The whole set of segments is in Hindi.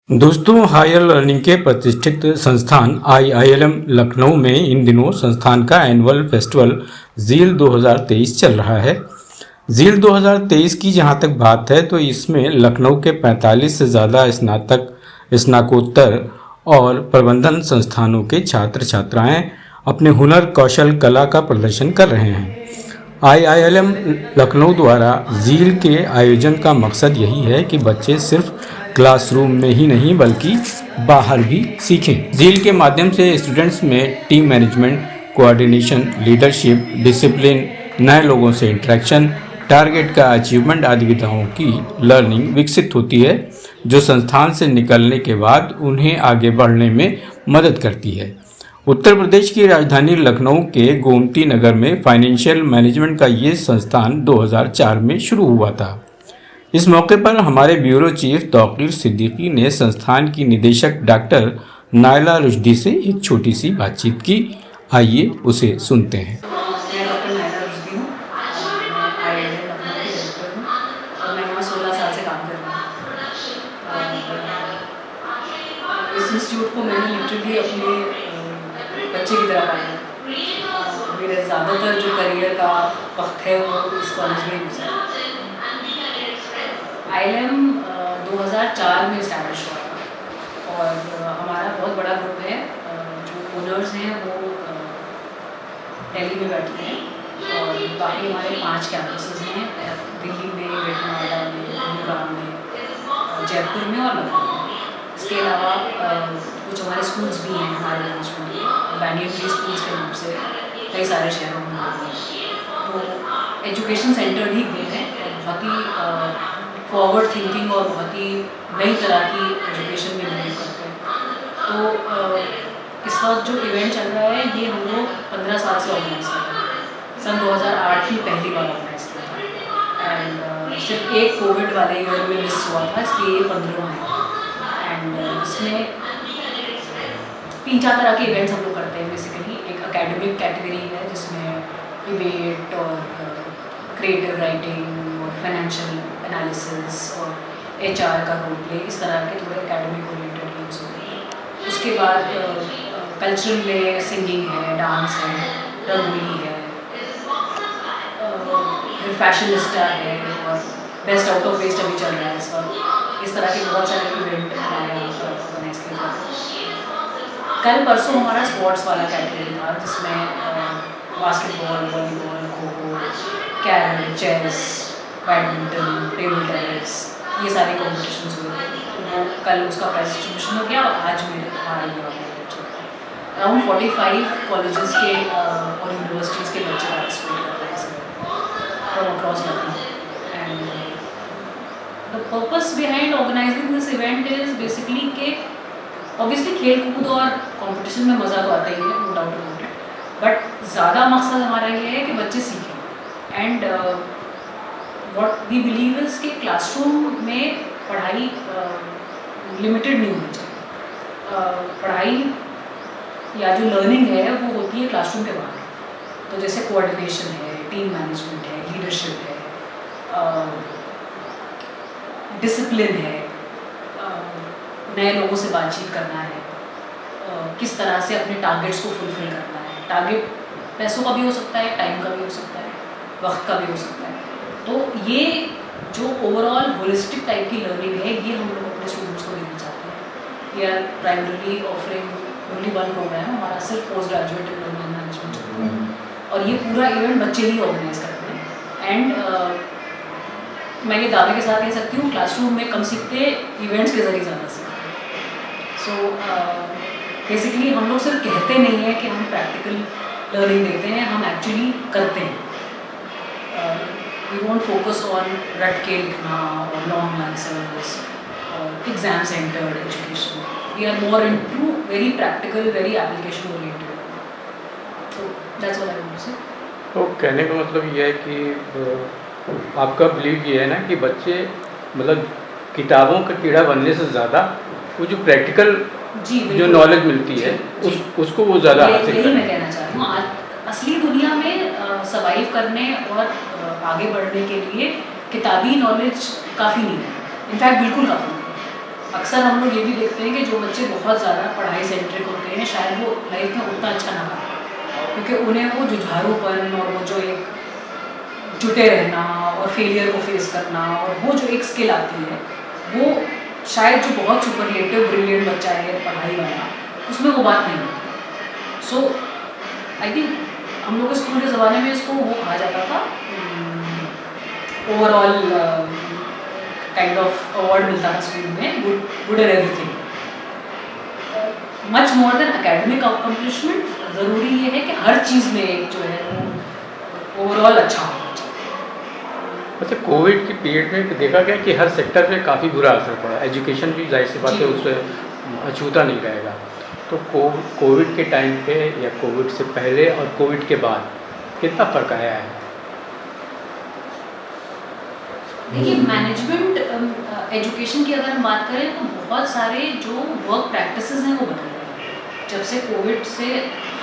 दोस्तों, हायर लर्निंग के प्रतिष्ठित संस्थान आईआईएलएम लखनऊ में इन दिनों संस्थान का एनुअल फेस्टिवल झील 2023 चल रहा है। झील 2023 की जहां तक बात है तो इसमें लखनऊ के 45 से ज़्यादा स्नातक, स्नाकोत्तर और प्रबंधन संस्थानों के छात्र छात्राएं अपने हुनर, कौशल, कला का प्रदर्शन कर रहे हैं। आईआईएलएम लखनऊ द्वारा झील के आयोजन का मकसद यही है कि बच्चे सिर्फ क्लासरूम में ही नहीं बल्कि बाहर भी सीखें। झील के माध्यम से स्टूडेंट्स में team management, coordination, leadership, discipline, नए लोगों से इंटरेक्शन, टारगेट का अचीवमेंट आदि विधाओं की लर्निंग विकसित होती है, जो संस्थान से निकलने के बाद उन्हें आगे बढ़ने में मदद करती है। उत्तर प्रदेश की राजधानी लखनऊ के गोमती नगर में फाइनेंशियल मैनेजमेंट का ये संस्थान 2004 में शुरू हुआ था। इस मौके पर हमारे ब्यूरो चीफ तौकीर सिद्दीकी ने संस्थान की निदेशक डॉक्टर नायला रुश्दी से एक छोटी सी बातचीत की। आइए उसे सुनते हैं। मैं डॉक्टर नायला रुश्दी हूँ। मैं आईआईएम लखनऊ की डायरेक्टर हूँ और मैं यहाँ 16 साल से काम कर रही हूँ। इस इंस्टीट्यूट को मैंने लिटरली अपने बच्चे की तरह पाया। मेरे ज़्यादातर जो करियर का वक्त है वो इस कॉलेज में गुजरा। आईआईएम 2004 में इस्टेब्लिश हुआ था और हमारा बहुत बड़ा ग्रुप है। जो ओनर्स हैं वो दिल्ली में बैठते हैं और बाकी हमारे 5 कैंपसेस हैं, दिल्ली में, ग्रेटर नोएडा में, गुरुग्राम में, जयपुर में और लखनऊ में। इसके अलावा कुछ हमारे स्कूल्स भी हैं हमारे मैनेजमेंट के, बैनियन ट्री स्कूल्स के नाम से कई सारे शहरों में हैं। तो एजुकेशन सेंटर ही ग्रुप है, बहुत ही फॉरवर्ड थिंकिंग और बहुत ही नई तरह की एजुकेशन में बिलीव करते हैं। तो इस वक्त जो इवेंट चल रहा है ये हम लोग 15 साल से ऑर्गेनाइज कर रहे हैं। सन 2008 में पहली बार ऑर्गेनाइज किया था एंड सिर्फ एक कोविड वाले ईयर में मिस हुआ था, इसलिए ये 15वां है। एंड इसमें 3-4 तरह के इवेंट्स हम लोग करते हैं। बेसिकली एक एकेडमिक कैटेगरी है जिसमें डिबेट और क्रिएटिव राइटिंग और फाइनेंशियल एनालिसिस और एचआर का रोल प्ले, इस तरह के थोड़े एकेडमिक ओरिएंटेड गेम्स होते हैं। उसके बाद कल्चरल में सिंगिंग है, डांस है, रंगोली है, फिर फैशनिस्टा है और बेस्ट आउट ऑफ वेस्ट अभी चल रहा है इस वक्त। इस तरह के बहुत सारे इवेंट हमारे यहाँ पर ऑर्गेनाइज किए जाते हैं। कल परसों हमारा स्पोर्ट्स वाला कैटेगरी था जिसमें basketball, volleyball, kho kho, carrom, chess, badminton, table tennis, ये सारे कॉम्पिटिशन्स हुए थे। तो वो कल उसका प्राइज डिस्ट्रीब्यूशन हो गया और आज हमारा ये वाला इवेंट चल रहा है। अराउंड 45 कॉलेजेस के और यूनिवर्सिटीज़ के बच्चे पार्टिसिपेट कर रहे हैं इसमें from across Lucknow. And the purpose behind organising this event is basically कि ऑब्वियसली खेल कूद और कॉम्पिटिशन में मज़ा तो आता ही है, no doubt about it, but ज़्यादा मकसद हमारा ये है कि बच्चे सीखें। And what we believe is कि क्लासरूम में पढ़ाई लिमिटेड नहीं होनी चाहिए। पढ़ाई या जो लर्निंग है वो होती है क्लासरूम के बाहर। तो जैसे कोऑर्डिनेशन है, टीम मैनेजमेंट है, लीडरशिप है, डिसिप्लिन है, नए लोगों से बातचीत करना है, किस तरह से अपने टारगेट्स को फुलफिल करना है। टारगेट पैसों का भी हो सकता है, टाइम का भी हो सकता है, वक्त का भी हो सकता है। तो ये जो ओवरऑल होलिस्टिक टाइप की लर्निंग है ये हम लोग अपने स्टूडेंट्स को देना चाहते हैं। We are primarily offering only one programme, हमारा सिर्फ post graduate diploma in management चलता है और ये पूरा इवेंट बच्चे ही ऑर्गेनाइज करते हैं। एंड मैं ये दावे के साथ कह सकती हूँ क्लासरूम में कम सीखते, इवेंट्स के जरिए ज़्यादा सीखते हैं। सो बेसिकली हम लोग सिर्फ कहते नहीं हैं कि हम प्रैक्टिकल लर्निंग देते हैं, हम एक्चुअली करते हैं। We won't focus on रट के लिखना और लॉन्ग आंसर्स और exam centred education. We are more into very practical, very application oriented. So that's all I want to say. तो कहने का मतलब ये है कि आपका बिलीव ये है ना कि बच्चे मतलब किताबों का कीड़ा बनने से ज़्यादा वो जो प्रैक्टिकल जो नॉलेज मिलती है उसको वो ज़्यादा हासिल यही मैं कहना चाह रही हूँ। असली दुनिया में सर्वाइव करने और आगे बढ़ने के लिए किताबी नॉलेज काफ़ी नहीं है, इनफैक्ट बिल्कुल काफ़ी नहीं है। अक्सर हम लोग ये भी देखते हैं कि जो बच्चे बहुत ज़्यादा पढ़ाई सेंट्रिक होते हैं शायद वो लाइफ में उतना अच्छा ना पाए, क्योंकि उन्हें वो जुझारूपन और वो जो एक जुटे रहना और फेलियर को फेस करना और वो जो एक स्किल आती है, वो शायद जो बहुत सुपरलेटिव ब्रिलियंट बच्चा है पढ़ाई वाला, उसमें वो बात नहीं होती। सो आई थिंक हम लोग के स्कूल के ज़माने में इसको वो कहा जाता था, ओवरऑल काइंड ऑफ अवार्ड मिलता था स्कूल में, good at everything, much more than academic accomplishment. ज़रूरी ये है कि हर चीज़ में एक जो है वो ओवरऑल अच्छा होना चाहिए। अच्छा, कोविड के पीरियड में देखा गया कि हर सेक्टर पे काफ़ी बुरा असर पड़ा, एजुकेशन भी जाहिर सी बात है जी। उससे अछूता नहीं रहेगा। तो कोविड के टाइम पे या कोविड से पहले और कोविड के बाद कितना फ़र्क आया है? देखिए, मैनेजमेंट एजुकेशन की अगर हम बात करें तो बहुत सारे जो वर्क प्रैक्टिसेस हैं वो बदल रहे हैं। जब से कोविड से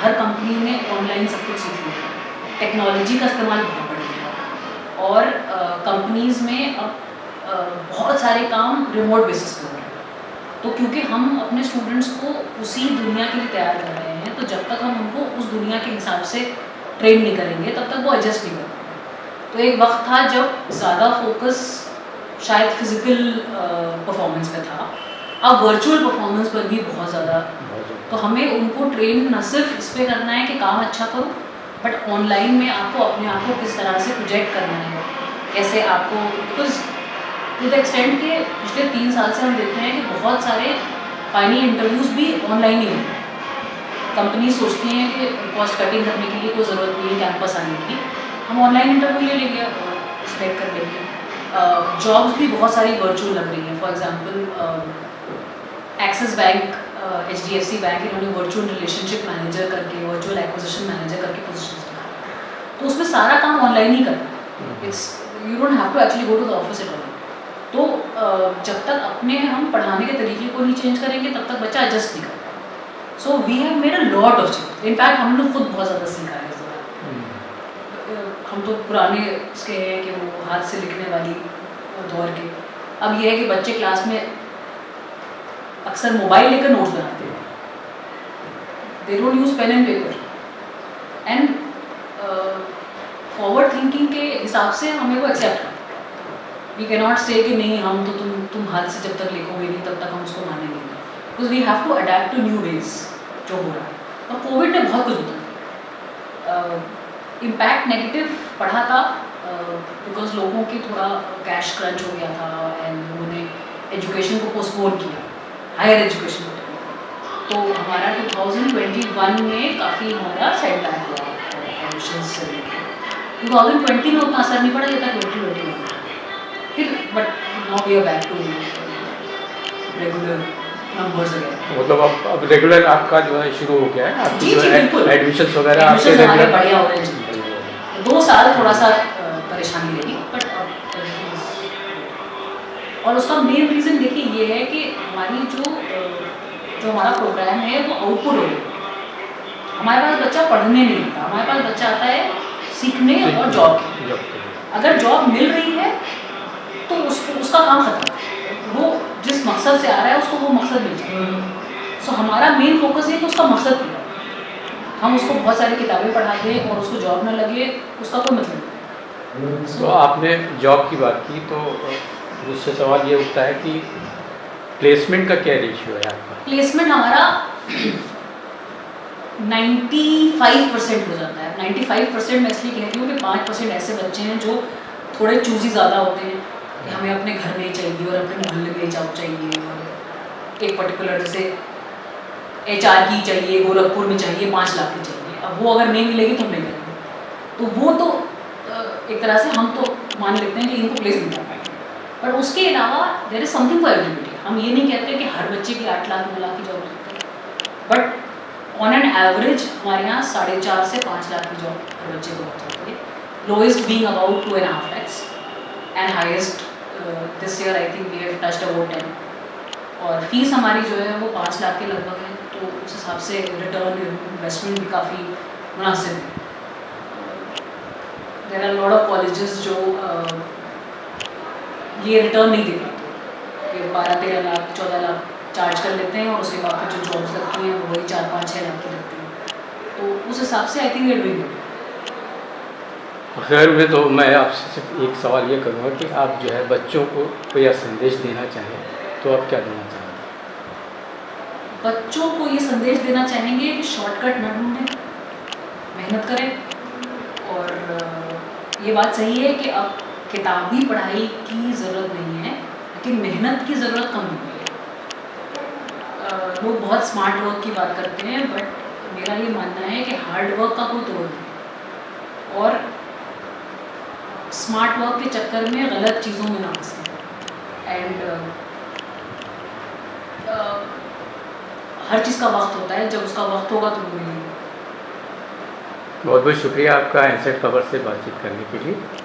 हर कंपनी ने ऑनलाइन सब कुछ सीख लिया, टेक्नोलॉजी का इस्तेमाल बहुत बढ़ गया और कंपनीज़ में अब बहुत सारे काम रिमोट बेसिस पे हो रहे हैं। तो क्योंकि हम अपने स्टूडेंट्स को उसी दुनिया के लिए तैयार कर रहे हैं, तो जब तक हम उनको उस दुनिया के हिसाब से ट्रेन नहीं करेंगे तब तक वो एडजस्ट नहीं कर पाएंगे। तो एक वक्त था जब ज़्यादा फोकस शायद फिज़िकल परफॉर्मेंस पे था, अब वर्चुअल परफॉर्मेंस पर भी बहुत ज़्यादा। तो हमें उनको ट्रेन न सिर्फ इस पे करना है कि काम अच्छा करो, बट ऑनलाइन में आपको अपने आप को किस तरह से प्रोजेक्ट करना है, कैसे आपको, बिकॉज टू द एक्सटेंड के पिछले 3 साल से हम देख रहे हैं कि बहुत सारे फाइनल इंटरव्यूज़ भी ऑनलाइन ही होते हैं। कंपनी सोचती हैं कि कॉस्ट कटिंग करने के लिए कोई ज़रूरत नहीं है कैंपस आने की, हम ऑनलाइन इंटरव्यू ले लेंगे और सिलेक्ट कर लेंगे। जॉब्स भी बहुत सारी वर्चुअल लग रही हैं। For example Axis bank, HDFC bank, इन्होंने वर्चुअल रिलेशनशिप मैनेजर करके, वर्चुअल एक्विजिशन मैनेजर करके पोजीशन रखा, तो उसमें सारा काम ऑनलाइन ही करना है। It's you don't have to actually go to the office at all. तो जब तक अपने हम पढ़ाने के तरीके को नहीं चेंज करेंगे तब तक बच्चा एडजस्ट नहीं कर पाएगा। So we have made a lot of change. In fact हम लोग खुद बहुत ज़्यादा सीखा है इस दौरान। हम तो पुराने उसके हैं कि वो हाथ से लिखने वाली दौर के, अब ये है कि बच्चे क्लास में अक्सर मोबाइल लेकर नोट्स बनाते हैं, they don't use pen and paper. And forward thinking के हिसाब से हमें वो एक्सेप्ट करते हैं। वी कैन नॉट से कि नहीं हम तो तुम हाथ से जब तक लिखोगे नहीं तब तक हम उसको मानेंगे नहीं, because we have to adapt to new ways जो हो रहा है। और कोविड ने बहुत कुछ बदला। इम्पैक्ट नेगेटिव पढ़ा था बिकॉज लोगों की थोड़ा कैश क्रंच हो गया था एंड लोगों ने एजुकेशन को पोस्टपोन किया, हायर एजुकेशन को। तो हमारा 2021 में काफ़ी हमारा सेटबैक हुआ एडमिशंस से। 2020 में उतना असर नहीं पड़ा जब तक 2021 में फिर, but now we are back to regular numbers again. मतलब अब रेगुलर आपका जो है शुरू हो गया है, आपकी जी, जो जी, है बिल्कुल। एडमिशंस वगैरह आपके एडमिशंस हमारे रेगुलर बढ़िया हो रहे हैं। 2 साल थोड़ा सा परेशानी लगी, बट और उसका मेन रीज़न देखिए ये है कि हमारी जो हमारा प्रोग्राम है वो आउटपुट हो गया। हमारे पास बच्चा पढ़ने नहीं आता, हमारे पास बच्चा आता है सीखने और जॉब के। अगर जॉब मिल रही है तो उसका काम खत्म, वो जिस मकसद से आ रहा है उसको वो मकसद मिल जाए। सो हमारा मेन फोकस है कि उसका मकसद पूरा हो। हम उसको बहुत सारी किताबें पढ़ाते हैं और उसको जॉब न लगे उसका कोई मतलब नहीं। तो आपने जॉब की बात की, तो उससे सवाल ये उठता है कि प्लेसमेंट का क्या रेशियो है आपका? प्लेसमेंट हमारा 95% हो जाता है। 95% मैं इसलिए कहती हूँ कि 5% ऐसे बच्चे हैं जो थोड़े चूजी ज़्यादा होते हैं कि हमें अपने घर में चाहिए और अपने मोहल्ले में जॉब चाहिए, और एक पर्टिकुलर जैसे HR की चाहिए, गोरखपुर में चाहिए, 5 लाख की चाहिए। अब वो अगर नहीं मिलेगी तो हम नहीं करेंगे। तो वो तो एक तरह से हम तो मान लेते हैं कि इनको प्लेस नहीं कर पाएंगे, पर उसके अलावा there is something for everybody. हम ये नहीं कहते कि हर बच्चे की 8 लाख 9 लाख की जॉब होती है, बट ऑन एन एवरेज हमारे यहाँ 4.5 से 5 लाख की जॉब हर बच्चे को हो जाती है। Lowest being about 2.5 lakhs and highest this year I think we have touched about 10। और फीस हमारी जो है वो 5 लाख के लगभग है, तो उस हिसाब से रिटर्न इन्वेस्टमेंट भी काफ़ी मुनासिब है। There are lot of colleges जो ये रिटर्न नहीं दे पाते कि 12-13 लाख 14 लाख चार्ज कर लेते हैं और उसके बाद फिर जो जॉब्स लगती हैं वो वही 4-5-6 लाख की लगती हैं। तो उस हिसाब से I think we are doing good. खैर में तो मैं आपसे सिर्फ एक सवाल ये करूँगा कि आप जो है बच्चों को कोई संदेश देना चाहें तो आप क्या देना चाहेंगे? बच्चों को ये संदेश देना चाहेंगे कि शॉर्टकट न ढूंढें, मेहनत करें। और ये बात सही है कि अब किताबी पढ़ाई की ज़रूरत नहीं है, लेकिन मेहनत की ज़रूरत कम नहीं है। लोग बहुत स्मार्ट वर्क की बात करते हैं, बट मेरा ये मानना है कि हार्ड वर्क का कोई तोड़ नहीं, और स्मार्ट वर्क के चक्कर में गलत चीज़ों में ना फंसें। एंड हर चीज़ का वक्त होता है, जब उसका वक्त होगा तो वो मिलेगा। बहुत बहुत शुक्रिया आपका एनसेट खबर से बातचीत करने के लिए।